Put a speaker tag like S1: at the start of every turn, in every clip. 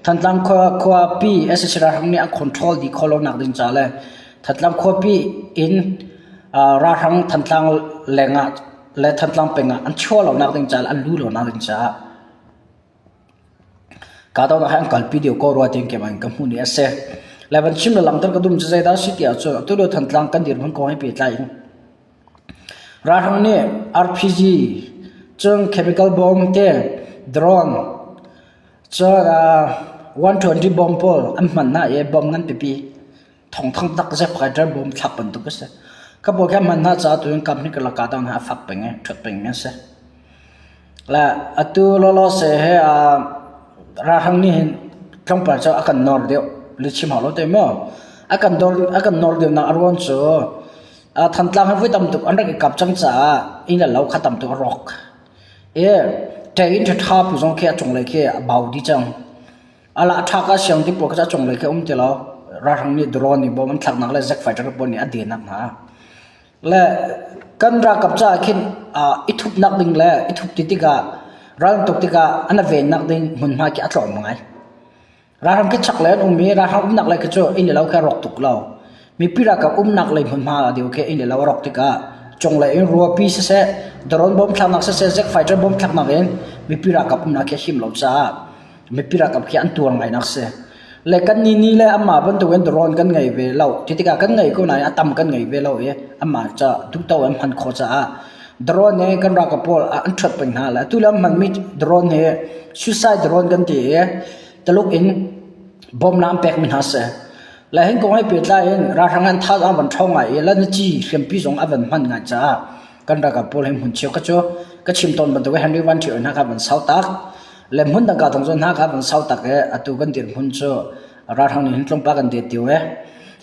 S1: ทันตามขวาปีเอสเซราทั้งนี้อันคอนโทรลดีคอลนักดินจ้าเลยทันตามขวาปีอินราทั้งทันตามแรงอ่ะและทันตามเป็นอ่ะอันชั่วเรานักดินจ้าอันรู้เรานักดินจ้าการต้องให้อันกัลปีเดียวก็รัวเต็งเก็บมันกับหุ่นเอสเซและบัญชีมันหลังตั้งกระดุมจะใจได้สิที่อ่ะจนตัวเราทันตามกันเดี๋ยวมันก็ให้เปลี่ยนใจราทั้งนี้ RPG จึง chemical bomb เต้ drone จะ120 bomb พออันมันน่ะบอมงั้นปีทองทั้งตักจะพายจะบอมทับปันตุกเสียก็บอกแค่มันน่าจะตัวเองกับนี่ก็ละการต้องหาฝักเป็นไงถุดเป็นไงเสียและตัวล้อเสียให้ราทั้งนี้ต้องไปจะอาการนอร์เดียวหรือชิมหาเราเต็มอ่ะอาการนอร์เดียวน่ะอารมณ์ชัวทันตามให้ไว้ตำตุกอันนั้นกับจังจ้าอินแล้วเราขัดตำตุกร็อกแต่อินจะทับอยู่ตรงแค่จงเลยแค่เบาดีจังอะไรทักก็เสียงที่ปกติจงเลยแค่เดียวเราราทั้งนี้โดรนนี่บอกมันทักนักเลยแจ็คไฟจะบนนี่อดีตนักนะและกันรักกับจ้าคิดอิทุบนักดิ่งเลยอิทุบติดกะร้านตุกติกะอันนั้นเวนนักดิ่งมันมากี่อัตรามั้งไงราทั้งคิดชักเลยมีราทั้งนักเลยก็จะอินเราแค่ร็อกตุกเรามีปีรักกับนักเลยมันมาเดียวแค่อินเราร็อกติกะจงเลยอินรัวปีเสียโดรนบอมทักนักเสียแจ็คไฟจะบอมทักนักเองมีปีรักกับนักแค่หิมเราจ้าไม่พิรักกับแค่อันตัวไงนักเสียเลยกันนี่เลยอามาบนตัวเองโดนกันไงเวลาที่ติกากันไงก็ไหนตั้มกันไงเวลาอามาจะทุกตัวมันขอจะโดรนเนี่ยกันรักกับพออันชัดเป็นหาละทุแล้วมันมีโดรนเนี่ยซูซายโดรนกันที่ตลุกอินบอมน้ำแปกมันหาเสียแล้วเห็นก็ให้เปิดได้เองราทางนั้นท้าอันท้องไงแล้วนี่จีเขียนปีสองอันมันไงจ้ากันรักกับพอเห็นหุ่นเชี่ยวก็จะก็ชิมตอนบนตัวเฮนรี่วันที่นะครับมันเสาตักเล่มหุ่นต่างกันตรงส่วนนักครับมันเสาตักตัวกันเดียร์หุ่นโซ่ราทางนี้ตรงปากกันเดียร์เดียว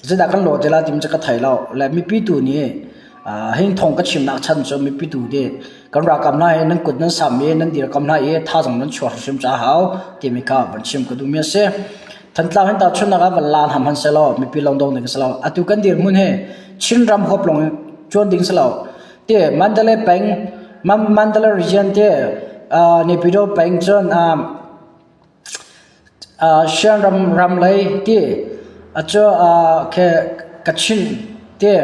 S1: จะได้กันโหลดเวลาที่มันจะกระไทยเราและมีปีตัวนี้เห็นทองก็ชิมนักชันโซ่มีปีตัวเดียกันรักกับนายนั่งกดนั่งสามีนั่งเดียร์กับนายท่าตรงนั้นชัวร์ชิมจ้าเขาที่มีข้าวมันชิมก็ดูมีเสียทันตาเห็นตาชนนะครับวันลานทำหันเสลามีปีลองดงหนึ่งเสลาตัวกันเดียร์หุ่นเฮชินรำฮบลงจวนดิ่งเสลาเดียมันจะเล่แปงมันจะเล่รีเจนเดียนี่พี่ดูเป็นจนเชียนรำเลยที่จะแค่กัดชินที่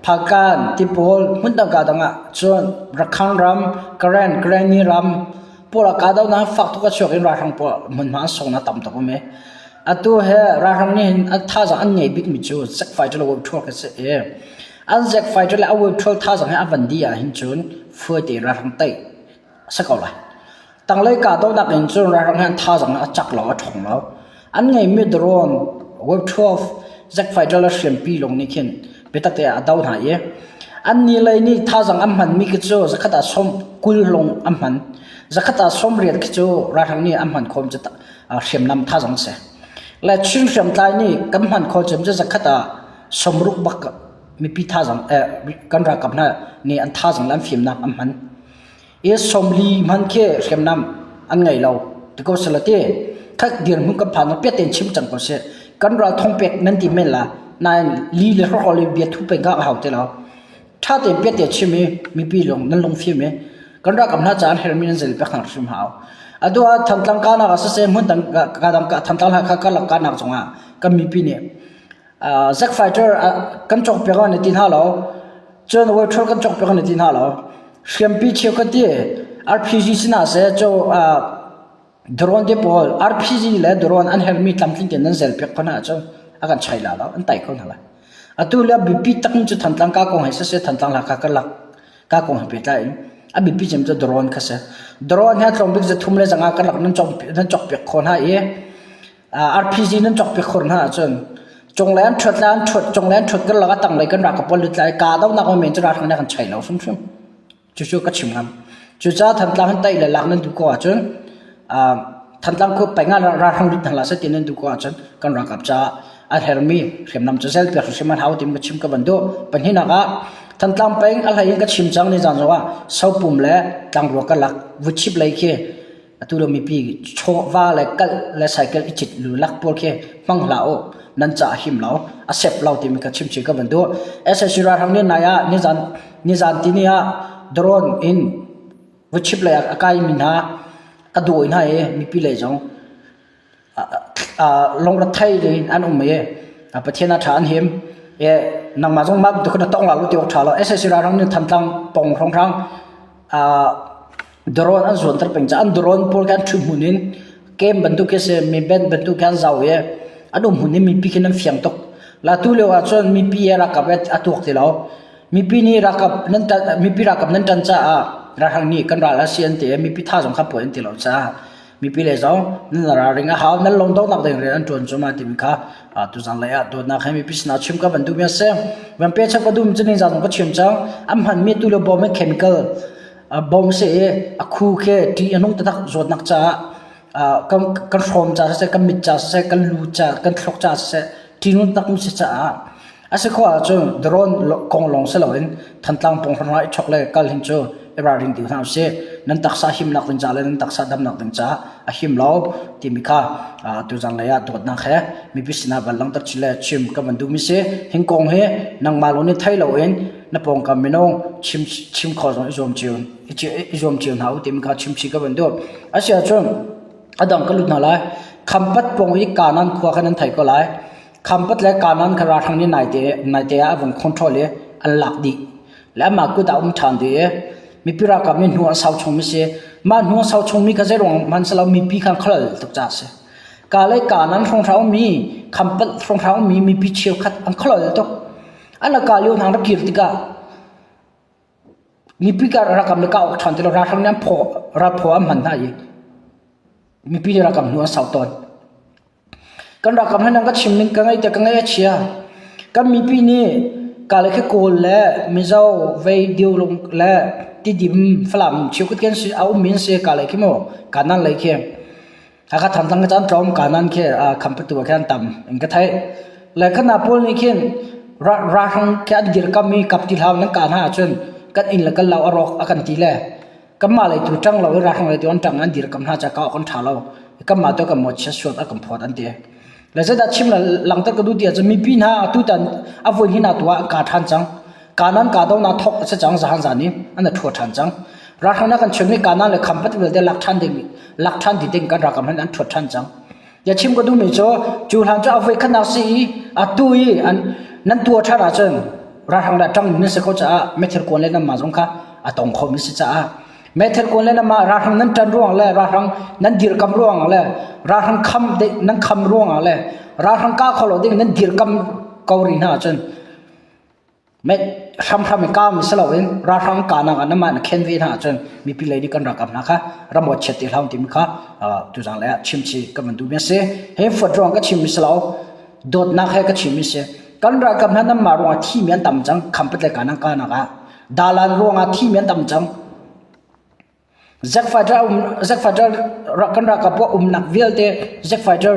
S1: พักการที่พอลมุ่งต่างกันต่างจนรักขังรำกระแรนนี่รำพวกเราการดูนะฝักทุกช่วงราทังพวกมันมาส่งนะต่ำต่ำไหมตัวเฮราทังนี่ท่าจะอันใหญ่บิ๊กมิจูเซ็กไฟจะเราทั่วกันเสียอันเซ็กไฟจะเราทั่วท่าจะให้อวันดีหินจนเฟื่อยราทังเตยสักเอาละตั้งเลยการต้องนักเรียนจนเราทำงานท่าสังจักเราถ่องเราอันไงมีโดรนเว็บ12จากไฟจะเราเชื่อมปีลงนี่ขึ้นไปตัดแต่ดาวหายอันนี้เลยนี่ท่าสังอันมันมีกิจวัตรขัดสมกุลลงอันมันจะขัดสมเรียนกิจวัตรเราทำนี่อันมันคงจะเชื่อมนำท่าสังเสียและชิ้นเชื่อมใจนี่กันมันคงจะขัดสมรุปบักมีปีท่าสังกันรักกับน่ะนี่อันท่าสังแล้วเชื่อมนำอันมันสมลีมันแค่เข็มน้ำอันไงเราที่ก็สละเต้ถ้าเดือนมึงก็ผ่านมาเปียเต็นชิมจังก็เสียกันเราท่องเป็กนั่นที่ไม่ละนายลีเลยเขาเลยเบียดทุบเป็นก้าวเอาแต่เราถ้าเต็นเปียเต็นชิมมีปีลงนั่นลงฟิล์มกันเรากับน้าจานเฮอร์มินเซลเป็กหางชิมหาวตัวทันตังการนักเสียมันตังการดังทันตังหักการลักการนักจงก็มีปีเนี่ยแจ็คไฟเตอร์กันจกเป็กกันในที่ห้าเราจนว่าช่วยกันจกเป็กกันในที่ห้าเราเชื่อมปีเชี่ยวกันที่ RPG สินะเสียจะโดรนเดปอล RPG และโดรนอันเฮอร์มิตลำทิ้งกันนั่นเซลเป็กคนน่ะจะอาการใช้แล้วอันไต่คนอะไรตัวเลี้ยบีปีตั้งจุดทันตังก้ากงให้เสียทันตังหลักกันหลักก้ากงให้เป็นได้บีปีจำจะโดรนก็เสียโดรนเนี่ยตรงบิ๊กจะทุ่มเลยจังกันหลักนั่นจกเป็กคนฮะRPG นั่นจกเป็กคนฮะจงแลนชุดจงแลนชุดกันหลักตั้งเลยกันรักกับพอลิตไลกาดาวนักมันจะรักกันกันใช้แล้วชุ่มจู่ๆก็ชิมกันจู่ๆทันตาหันไตเลยหลักนั้นดูก่อนจนทันตาก็ไปงานราทังดิทังลาเสตินั้นดูก่อนจนกันรักกับจ้าอันเฮอร์มีเข็มน้ำจะเซลเปียกชิมมันหาวติมก็ชิมกันบันโดเป็นที่นักทันตาไปอะไรยังก็ชิมจังในจังว่าเสาปุ่มเล่ตังรัวกันหลักวิชิบเลยแค่ตัวเรามีปีโชว์ว่าเลยกัลเลยไซเคิลอิจิตหรือลักพวกแค่มังลาวนั่นจะหิมลาวอาเซปลาวติมก็ชิมกันบันโดชิราทังนี้นายนิจันที่นี่โดรนอินวิชิบเลยอากาศมินฮะอดูอินฮะมีปีเลยจังท ลงรัฐไทยเลยอันเมย์ประเทศนาฐานหิมนังมาจงมักตัวคนต้องหลับตัวชาเราSSCรารังนี่ทันตังปงทองทังดรอนอันส่วนตระเป็นจะอันดรอนพอกันชุมหุนินเกมบรรทุกเกษมีเบนบรรทุกกันเจ้าอันหุนินมีปีกันน้ำเฟียงตกลาตุเลวจนมีปีรักกับอัตุกที่เรามีปีนี้รักกับนั่นมีปีรักกับนั่นจันจ้าราทางนี้กันราเซียนเตมีปีท่าสงขับปวยที่เราจ้ามีปีเลยจ้านั่นราเรื่องหาวนั่นลงต้องนับเรื่องเรื่องจวนจมาติมิค่ะตุจันเลยตัวนักให้มีปีสนาชิมกับบรรทุกเมียเสียวันเปียชักกระดุมจะนี่จ้าต้องก็ชิมจังอันพันมีตุเลวบอมเคมีคอลบอมเสียคู่แค่ที่อันนู้นตักจวดนักจ้ากันฟอมจ้าเสียกันมิดจ้าเสียกันลูจ้ากันทรกจ้าเสียที่นู้นตักมุสจ้าอาศัยข้อจนดรอนกองลงเสลวินทันตังปงพนัยช็อกเลยกัลหินโจเอบราริงติวทางเสียนั่นตักษาหิมนักดินจ้าเลยนั่นตักษาดำนักดินจ้าหิมลาวที่มีค่าตัวจังเลยตัวนักแห่มีพิษณาบัลลังตัดชิลชิมกับมันดูมิเสหิงกงเฮนังมาลุนี่ไทยลาวินนับปงกับมินงชิมข้อจงอิจมจิวนอิจมจิวนหาที่มีค่าชิมชีกับมันดูอาศัยจนอดังกลุดนาไลคำปัดปงอีกานันขวากันนั้นไทยก็ไลคำปัดและการนั้นคราทางนี้นายเตะวันคอนโทรลเลยอันหลักดีและมากูดาวมันทันดีมีพิรากับมีหัวสาวชงมิเสมาหัวสาวชงมีกระเจรองมันสลามีปีขังคลตุกจ่าเสกาเลยการนั้นของเรามีคำปัดของเรามีพิเชียวขัดอันคลตุกอันละกาเลี้ยวทางรักกิรติกามีพิการรักกับเล็กเอาทันที่เราทางนี้พอรับพอมันได้มีพิรากับหัวสาวตอนกันรักกับให้นังก็ชิมนึงกันไงแต่กันไงเชียกันมีปีนี้กาเลยแค่โกลและมิเจ้าวิดีโอลงและที่ดิมฝรั่งชิวกุดกันสิเอามินเสียกาเลยแค่โมการนั้นเลยแค่หากทำตั้งใจทำการนั้นแค่คำพูดตัวแค่ต่ำเองก็ไทยและขณะพูดนี้แค่รักแค่ดีร์ก็มีกับที่เรานั่งการหาจนกันอินแล้วกันเราอรอกกันทีแรกก็มาเลยตัวจังเรารักเลยตัวจังนั้นดีร์กับหาจะก้าวคนท้าเราก็มาตัวกับหมดเชื้อชวนกับพอดันเดียแล้วจะดัชชิมละหลังจากกระดูเดียจะมีปีน่าตุตันอภัยหินาตัวการทันจังการนั้นการต้องนาทกจะจังสหันจานี้อันนั้นทั่วทันจังรักนั้นกันช่วงนี้การนั้นเลยคำปฏิบัติได้หลักทันดิ่งหลักทันดิ่งกันรักกันนั้นทั่วทันจังอย่าชิมกระดูไม่โจจูหันจะอภัยขนาดสีตุยอันนั้นตัวทันอาจารย์รักนั้นจังนี่สิเขาจะไม่เท่าคนเล่นน้ำมาจงค่ะต้องคอมิสิจ้าแม้เธอคนเล่นมาราทังนั้นจันร่วงเลยราทังนั้นดีรกำร่วงเลยราทังคำเด็กนั้นคำร่วงเลยราทังก้าขลุ่ยนั้นดีรกำกอรินาจนแม้ทำไม่ก้ามิสลาวินราทังกานังอันนั้นมันเข็นวินาจนมีพิเลดีกันรักกันนะคะรำหมดเฉติเราที่มีค่ะตัวจังเลยชิมชีก็มันดูไม่เสียเฮ้ฝนร่วงก็ชิมมิสลาวโดดนักให้ก็ชิมมิเสียกันรักกันนั้นมาร่วงที่เมียนต่ำจังคำเป็นเลยกานังกานังดาลันร่วงที่เมียนต่ำจังZack Fighter kan rakap po nak vialte Zack Fighter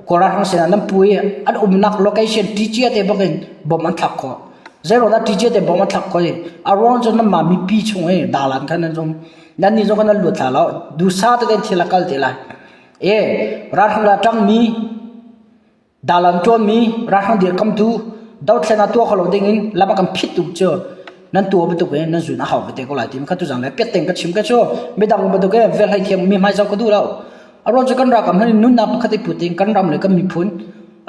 S1: kora hang sena nam pui an nak location TJ te bakin bom an thak ko zero na TJ te bom an thak ko around jon ma mi pi chung dalan kan jom nan ni jong kan lu tha lo du sa te den thilakal te la ra hang la tang mi dalan ton mi ra hang dir kam tu daw thena to khalo dingin lama kam phit tu choนั่นตัวประตูเองนั่นส่วนหาวไปเตะก็หลายทีมันก็ตัวจังเลยเปียเต็งก็ชิมก็ชัวไม่ดังประตูเองเวลาเทียมมีไม้เจ้าก็ดูแล้วอารมณ์จะกันรักกับมันนุ่นนับคติพูดเองกันรำเลยก็มีพ้น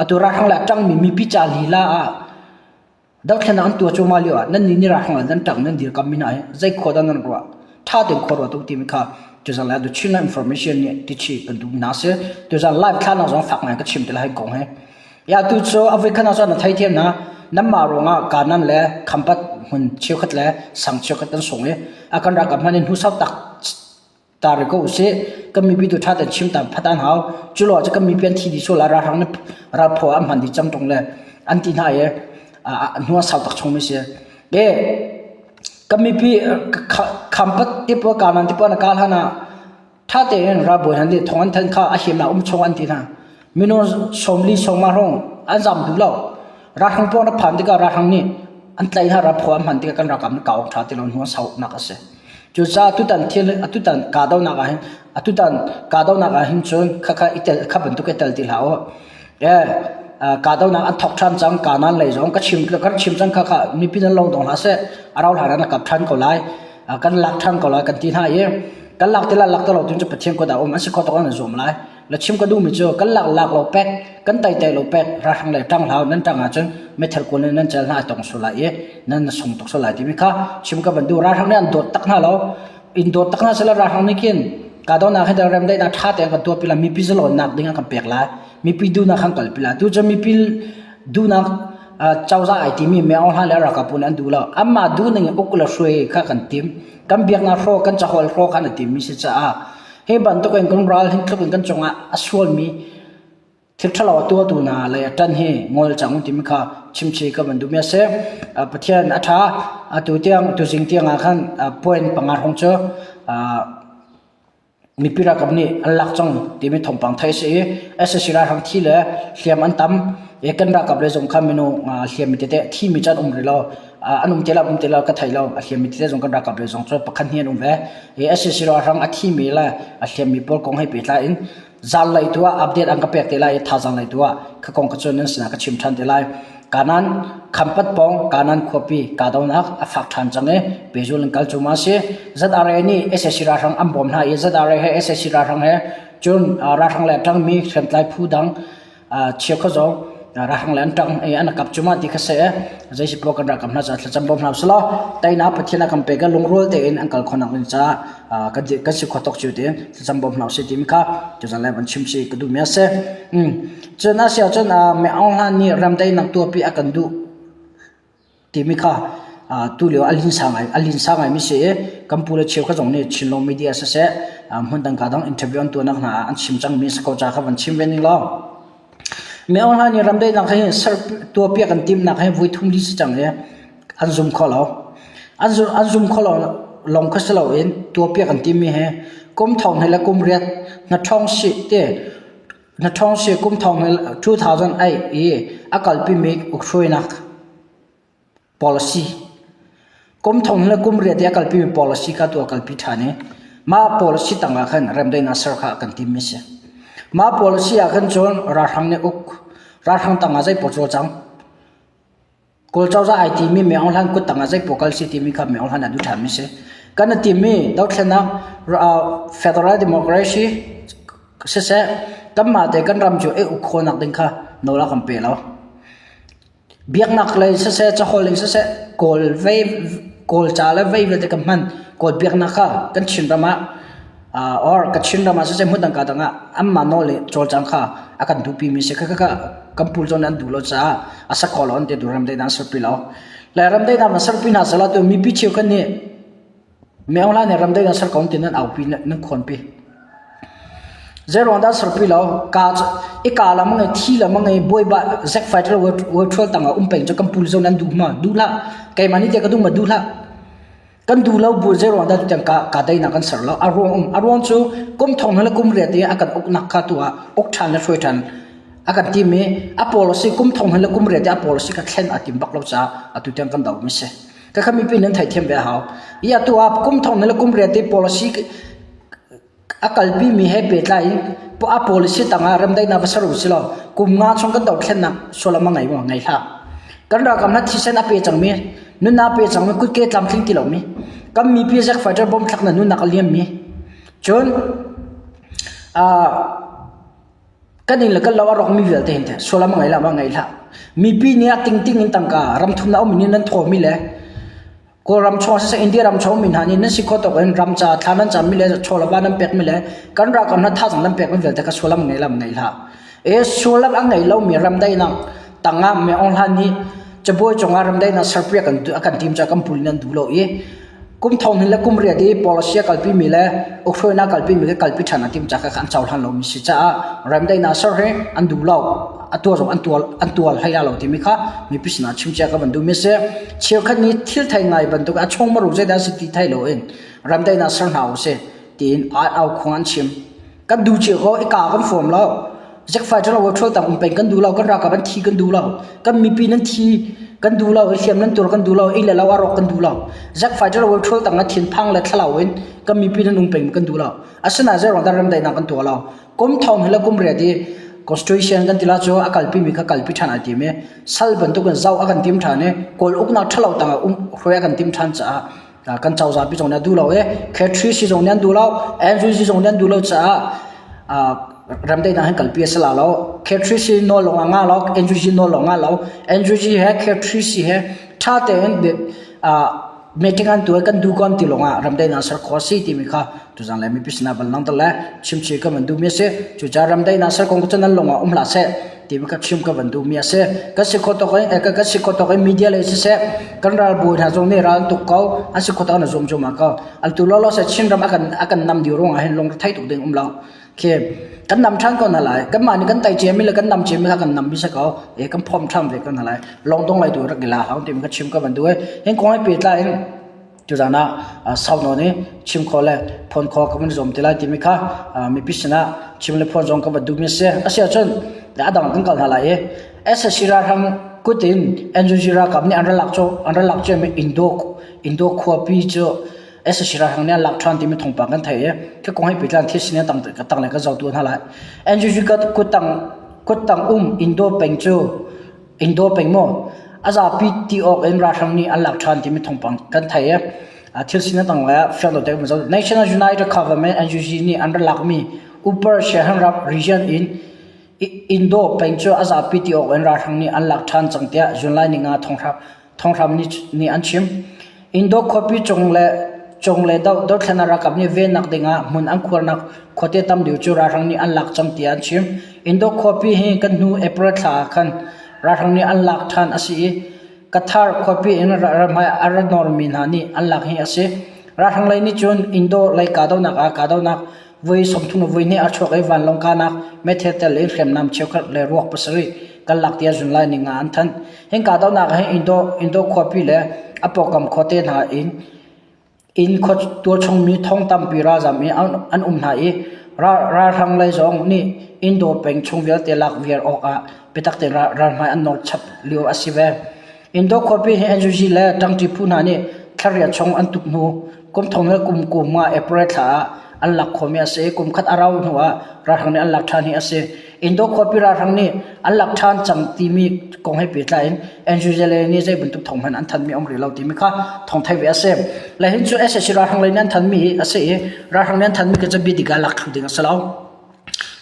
S1: ตัวรักทั้งหลายจังมีพิจารีละดาวแค่นั้นตัวโจมาเลียวนั่นนี่รักทั้งหลายนั่นจังนั่นดีกับมินายใจขวดนั่นกว่าถ้าเด็กขวดตัวทีมันค่ะตัวจังเลยตัวชิ้นอินโฟเมชันเนี่ยที่ชี้เป็นดูน่าเสียตัวจังไลฟ์ท่านเราต้องฝากงานก็ชิมแต่ละให้กงให้ยาตัวโจเอาไว้ขนาดนั้นไทยเทียมนะน้ำมาโรงการนั้นแหละคำพัดหุ่นเชี่ยวขัดแหละสั่งเชี่ยวขัดตั้งส่งอาการรักกับมันในหูเศร้าตักตาเรก็อุเสก็มีวิธีท่าแต่ชิมตามพัฒนาเขาจุลจะก็มีเพียงที่ดีชั่วละราทังนั้นราพออันพันที่จำตรงเลยอันที่ไหนหัวเศร้าตักชงไม่เสียก็มีพี่คำพัดที่พวกการนั้นที่พวกนักการฮะนะถ้าแต่ราบวนที่ทองอันทันข้าอาชีพน่ะชงอันที่นะมิโนชมลีชงมารงอันจำดูแล้วรักทั้งพวกนักพันที่ก็รักทั้งนี้อันใจถ้ารับพรมันที่กันรักกับนักเก่าชาติเราหัวเสาหนักเสียจุดจ้าตุตันเทียนตุตันกาดาวนักหินตุตันกาดาวนักหินจนข้าอิตาข้าเป็นตุกเอตลที่เรากาดาวนักอันทอกชันจังกานั้นเลยจงก็ชิมก็ชิมจังข้ามีพี่นั่นลงตรงนั้นเสียเราหานักกับท่านก็ไล่กันหลักท่านก็ไล่กันที่ไหนกันหลักที่ละหลักตลอดจนจะเป็นเชียงก็ได้มันสิเขาต้องการจะส่งไล่ la chim ka du mi cho kan lak lo pek kan tai lo pek ra hang le tang lau nan tang a chon methal ko nan chal na tong so la ye nan song tok so la ti mi kha chim ka ban du ra hang ne an dot tak na lo in dot tak na sala ra hang ni kin ka do na kha ram dai na tha te ka to pila mi pi zalo nak ding ka pek la mi pi du na khang kal pila tu cha mi pi du na chau za ai ti mi me on ha le ra ka pun an du la amma du ning okula shwe kha kan tim kam biak na ro kan cha hol ro kan tim mi se cha a he ban to kan kon ral hin thuk kan chonga aswal mi thik thalo tu na le tan he ngol chang tim kha chim che ka ban du me se pathian atha atu tiang tu jing tiang a khan point pangar hong cho mi pira kapni alak chong timi thompang thai se SSC ra hang thi le hliam an tam e kan ra kap le jong khamino hliam mi te thi mi chan umri lo anum tela ka thai lo hliam mi te jong kan ra kap le jong cho pakhan hian umve e SSC ra hang a thi mi la hliam mi pol kong hai pe tla in zal lai tua update ang ka pek te la e tha jang lai tua kha kong ka chon nan sina ka chim than te lai kanan khampat pong kanan khopi kadaunak afak than change bezul kal chuma se zadare ni SSC ra hang ambom na e zadare he SSC ra hang he chun ra hang la tang mi khentlai phudang che kho zo ra hang lan tang e an kap chuma ti kha se jai si pro kan ra kam na cha cham bom na slo tai na pathina kam pe ga longrol te in ankal khona in cha ka si khotok chu te cham bom na se tim kha chu jan lai ban chim si ka du me se chana sia chana me ong han ni ram dai nak tu pi akan du timi kha tu leo alin sangai mi se kampula cheu kha jong ne chilong media se se hundang ka dang interview an tu nak na an chim chang mi se ko cha kha ban chim ven lo me ong han ni ram dai nak he sar tu pi akan tim nak he voi thum li se chang he an zum kholo an zum kholo long kha se lo en tu pi akan tim mi he kom thong he la kom riat na thong si te na thong se kum thong 2008 e akal pi make ukhoinak policy kum thong la kum re te akal pi policy ka to akal pi thane ma policy tanga khan ramdai na sar kha kan tim mi se ma policy a khan chon ra thang ne uk ra thang tanga jai pocho chang kol chau za IT mi me online ku tanga jai pokal si ti mi kha me online adu tham mi se kan ti mi dau thena federal democracy se tamma te kan ram chu e ukhonak ding kha nola kam pe lo biak nak lai se cha holing se kol cha la vei le te kam man kol biak nak kha kan chin rama or ka chin rama se mudang ka danga amma no le chol chang kha akan du pi mi se kha kam pul jon an du lo cha asa kolon te duram de dan ser pi lo la ram de na ser pi na sala to mi pi chiu kan ni me ola ne ram de na ser kaun tin an au pi na khon pi zero da serpi lo ka ikala mangai thila mangai boiba zek fighter world troll tanga umpeng cho kampul zone an du ma du la kai mani te ka du ma du la kan du lo bu zero da tang ka dai na kan ser lo arong chu kom thong hala kum re te akan ok nak kha tua ok than na thoi than akan ti me a policy kum thong hala kum re te a policy ka thlen atim bak lo cha atu tang kan dau mi se ka khami pi nan thai them be haw ya tu ap kum thong hala kum re te policy akal pi mi he pe tlai po a policy tanga ram dai na basaru silo kum nga chong kan dau thlen na sola mangai mo ngai tha kan ra kam na thi sen a pe chang mi nu na pe chang mi ku ke tlam thing ti lo mi kam mi pi zak fighter bomb thak na nu na kaliam mi chon kanin la kan lawa rok mi vel te hin sola mangai la mangai tha mi pi nia ting ting in tangka ram thum na o min nan tho mi le ko ram chho se India ram chho min hani na sikho to kan ram cha thanan cha mi le chola ba nam pek mi le kan ra kam na tha jang nam pek mi vel ta ka solam ngai lam ngai la e solam ang ngai lo mi ram dai na tanga me on han ni chboy chonga ram dai na sarpria kan tim cha kam pul nan du lo e kum thong hin la kum ria di policy kalpi mi le okhroi na kalpi mi kalpi thana tim cha ka kan chaw han lo mi si cha ram dai na sar he an du lo atua jong an tual haila lo ti mi kha mi pisna chim cha ka ban du mi se cheu khat ni thil thai ngai ban tu ka chong maru je da si ti thai lo en ram dai na sar nau se tin au khwan chim kan du che ho e ka kan form lo jak fighter lo thol tam pen kan du lo kan ra ka ban thi kan du lo kan mi pi nan thi kan du lo hiam nan tur kan du lo ila lawa ro kan du lo jak fighter lo thol tam na thin phang la thalaw en kan mi pi nan pen kan du lo asana je ro da ram dai na kan tu lo kom thong hela kum re di constitution kan tila cho akal pi mi kha kalpi thana ti me sal ban tu kan zau akan tim thane kol ukna thalaw tanga hroya kan tim than cha kan chau za pi jong na du lo e k3 si jong nan du lo n3 si jong nan du lo cha ram dei na han kalpi sala lo k3c no lo nga lo ngg no lo nga lo ngg he k3c he tha te en de meeting an tu kan du kon ti lo nga ram dei na sar khosi ti mi kha tu jang le mi pisna bal nang la chim chi ka man du mi se chu cha ram dei na sar kong chen lo nga la se ti mi ka chim ka ban du mi se ka si kho to ka si kho to media le se kan ral bu tha jong ne ral tu kau a si kho to na zom zom ma ka al tu lo se chin ram akan nam di rong a hen long thai tu ding la ke kan nam thang ko na lai kan ma ni kan tai che mi la kan nam che mi ka kan nam bi sa ko e kan phom tham ve kan na lai long dong lai tu ra gila ha ti mi ka chim ka ban du hen ko ai pe tla en tu jana sau no ni chim kho le phon kho ka man zom ti lai ti mi kha mi pisna chim le phon jong ka ba du mi se a sia chon da dang kan kal hala e esa sira ram kutin enjira kam ni andra lak cho me indo kho pi cho esa sira hang ne lak than ti mi thong pa kan thai e ke ko hai pi tlan this ne tang le ka zau tu hala enjiri ka kutang indo pengcho indo pengmo aza pi ti ok en ra thang ni alak than ti mi thong pa kan thai e thil sin tang la fiang do te mo national united government NUG ni under lak mi upar shahar region in indo pengcho aza pi ti ok en ra thang ni alak than changtia junlai ni nga thong ram ni anchim indo copy chongle do thana ra kap ni ve nak dinga mun an khur nak khote tam diu chu ra thang ni an lak chang ti an chim indo copy he kan nu april tha khan ra thang ni an lak than asi kathar copy in ra ma ar normin hani an lak hi ase ra thang lai ni chun indo lai ka do nak voi somthun voi ne a chok ai van long ka nak me the tel in khem nam cheu khat le ruak pasari kan lak tia jun lai ni nga an than hen ka do nak he indo copy le apokam khote na in kho to chong mi thong tam pi ra jam mi an na i ra thang lai jong ni indo peng chung vel te lak ver o a petak te ra mai an no chap liu asive indo copy he NUG le tang ti pu na ni tharia chong an tup nu kum thong le kum ma april tha an lak khomi ase kum khat arau nuwa ra thang ni an lak thani ase indo copy ra thang ni an lak than chang ti mi kong he pe tla in NUG le ni jai bun tup thong han an than mi omri lo ti mi kha thong thai ve ase la hin chu ss ra thang le nan than mi ase ra thang nan than mi ka chabi diga lak thu ding asalaw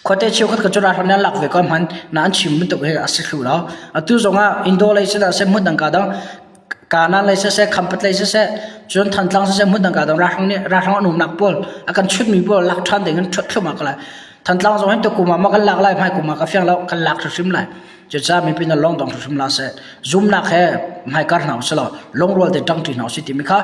S1: khote chiu khat ka chu ra thang nan lak ve kam han na an chim mi to he ase khu lo atu zonga indo le se mu dang ka dang kana lai se khampat lai se chun than tlang se mu dang ka dang ra thang anum nak pol akan chut mi pol lak than ding an thut thuma kala than tlang zo hen to kuma ma kan lak lai mai kuma ka fyang lo kan lak thim lai je cha mi pin long dong thum la se zoom na khe mai kar na usalo long roll de dang ti na si ti mi kha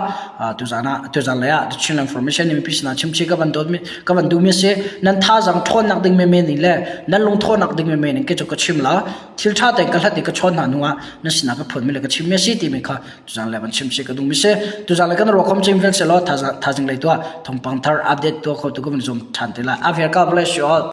S1: tu zan la ya the chin information mi pisna chim chi ka ban du mi se nan tha jang thon nak ding me ni le nan long thon nak ding me ni ke chu ka chim la thil tha te ka hlat ka chon na nuwa na sina ka phon mi le ka chim me si ti mi kha tu zan la ban chim chi ka dung mi se tu zan la kan ro khom chim vel se lo tha jing lai to thong pang thar update to kho tu ko zoom than te la a ver ka bless you all